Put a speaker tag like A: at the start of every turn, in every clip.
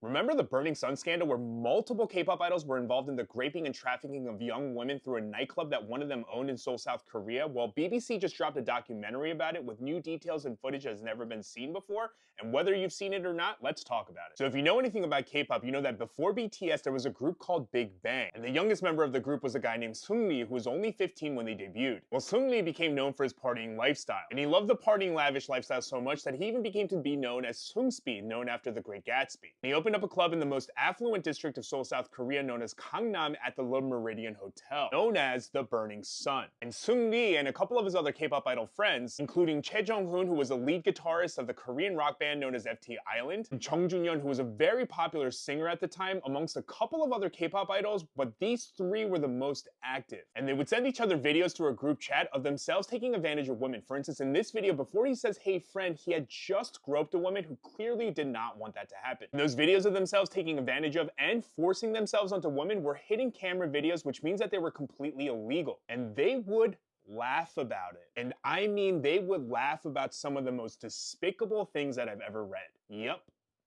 A: Remember the Burning Sun scandal where multiple K-pop idols were involved in the raping and trafficking of young women through a nightclub that one of them owned in Seoul, South Korea? Well, BBC just dropped a documentary about it with new details and footage that has never been seen before, and whether you've seen it or not, let's talk about it. So if you know anything about K-pop, you know that before BTS there was a group called Big Bang, and the youngest member of the group was a guy named Seungri who was only 15 when they debuted. Well, Seungri became known for his partying lifestyle, and he loved the partying lavish lifestyle so much that he even became to be known as Seungspeed, known after the Great Gatsby. And he opened up a club in the most affluent district of Seoul, South Korea, known as Gangnam at the Le Meridian Hotel, known as the Burning Sun. And Seungri and a couple of his other K-pop idol friends, including Chae Jung-hoon, who was the lead guitarist of the Korean rock band known as FT Island, and Chung Jun-yeon, who was a very popular singer at the time, amongst a couple of other K-pop idols, but these three were the most active. And they would send each other videos through a group chat of themselves taking advantage of women. For instance, in this video, before he says, "Hey friend," he had just groped a woman who clearly did not want that to happen. And those videos of themselves taking advantage of and forcing themselves onto women were hidden camera videos, which means that they were completely illegal. And they would laugh about it. And I mean, they would laugh about some of the most despicable things that I've ever read. Yep.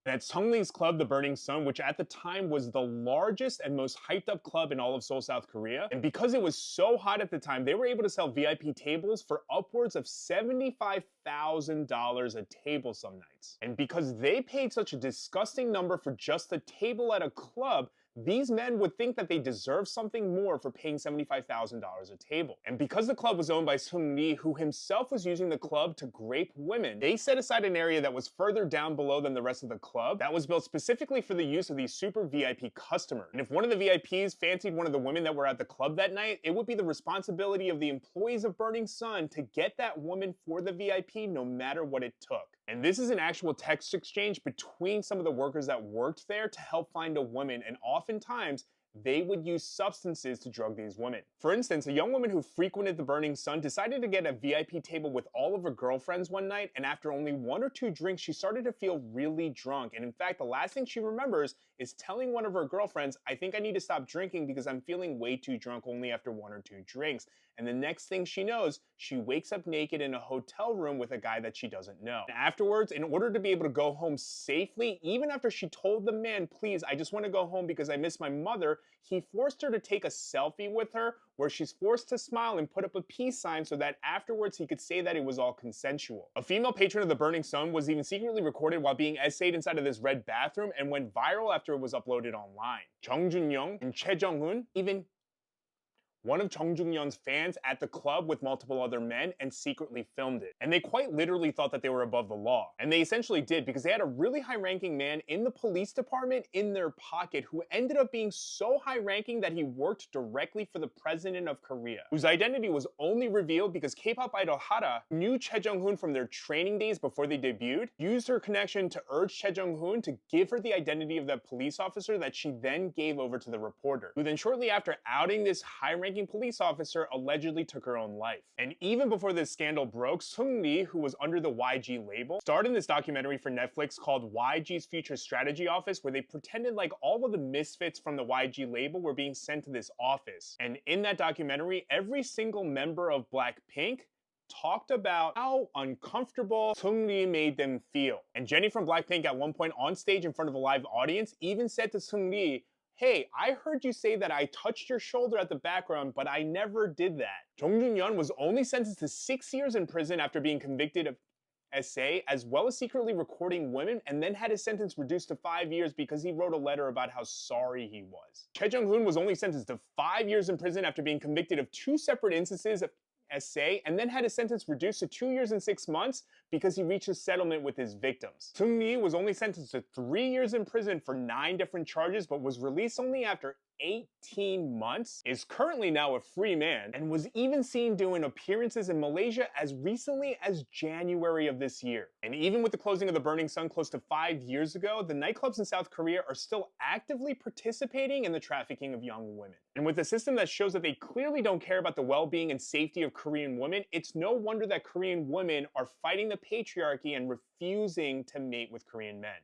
A: And at Seungri's club, the Burning Sun, which at the time was the largest and most hyped up club in all of Seoul, South Korea. And because it was so hot at the time, they were able to sell VIP tables for upwards of $75,000 a table some nights. And because they paid such a disgusting number for just a table at a club, these men would think that they deserve something more for paying $75,000 a table. And because the club was owned by Seungri, who himself was using the club to grape women, they set aside an area that was further down below than the rest of the club that was built specifically for the use of these super VIP customers. And if one of the VIPs fancied one of the women that were at the club that night, it would be the responsibility of the employees of Burning Sun to get that woman for the VIP no matter what it took. And this is an actual text exchange between some of the workers that worked there to help find a woman, and oftentimes they would use substances to drug these women. For instance, a young woman who frequented the Burning Sun decided to get a VIP table with all of her girlfriends one night, and after only 1 or 2 drinks, she started to feel really drunk. And in fact, the last thing she remembers is telling one of her girlfriends, "I think I need to stop drinking because I'm feeling way too drunk only after 1 or 2 drinks." And the next thing she knows, she wakes up naked in a hotel room with a guy that she doesn't know. And afterwards, in order to be able to go home safely, even after she told the man, "Please, I just want to go home because I miss my mother," he forced her to take a selfie with her where she's forced to smile and put up a peace sign so that afterwards he could say that it was all consensual. A female patron of the Burning Sun was even secretly recorded while being essayed inside of this red bathroom and went viral after it was uploaded online. Chung Jun-yeon and Chae Jung-hoon even one of Chung Jung-yeon's fans at the club with multiple other men and secretly filmed it. And they quite literally thought that they were above the law. And they essentially did, because they had a really high-ranking man in the police department in their pocket who ended up being so high-ranking that he worked directly for the president of Korea, whose identity was only revealed because K-pop idol Hara knew Chae Jung-hoon from their training days before they debuted, used her connection to urge Chae Jung-hoon to give her the identity of that police officer that she then gave over to the reporter, who then shortly after outing this high-ranking police officer allegedly took her own life. And even before this scandal broke, Seungri, who was under the YG label, starred in this documentary for Netflix called YG's Future Strategy Office, where they pretended like all of the misfits from the YG label were being sent to this office. And in that documentary, every single member of Blackpink talked about how uncomfortable Seungri made them feel. And Jennie from Blackpink at one point on stage in front of a live audience even said to Seungri, "Hey, I heard you say that I touched your shoulder at the background, but I never did that." Chung Jun-yeon was only sentenced to 6 years in prison after being convicted of SA, as well as secretly recording women, and then had his sentence reduced to 5 years because he wrote a letter about how sorry he was. Chae Jung-hoon was only sentenced to 5 years in prison after being convicted of 2 separate instances of SA, and then had his sentence reduced to 2 years and 6 months because he reached a settlement with his victims. Seungri was only sentenced to 3 years in prison for 9 different charges, but was released only after 18 months, is currently now a free man, and was even seen doing appearances in Malaysia as recently as January of this year. And even with the closing of the Burning Sun close to 5 years ago, the nightclubs in South Korea are still actively participating in the trafficking of young women. And with a system that shows that they clearly don't care about the well-being and safety of Korean women, it's no wonder that Korean women are fighting the patriarchy and refusing to mate with Korean men.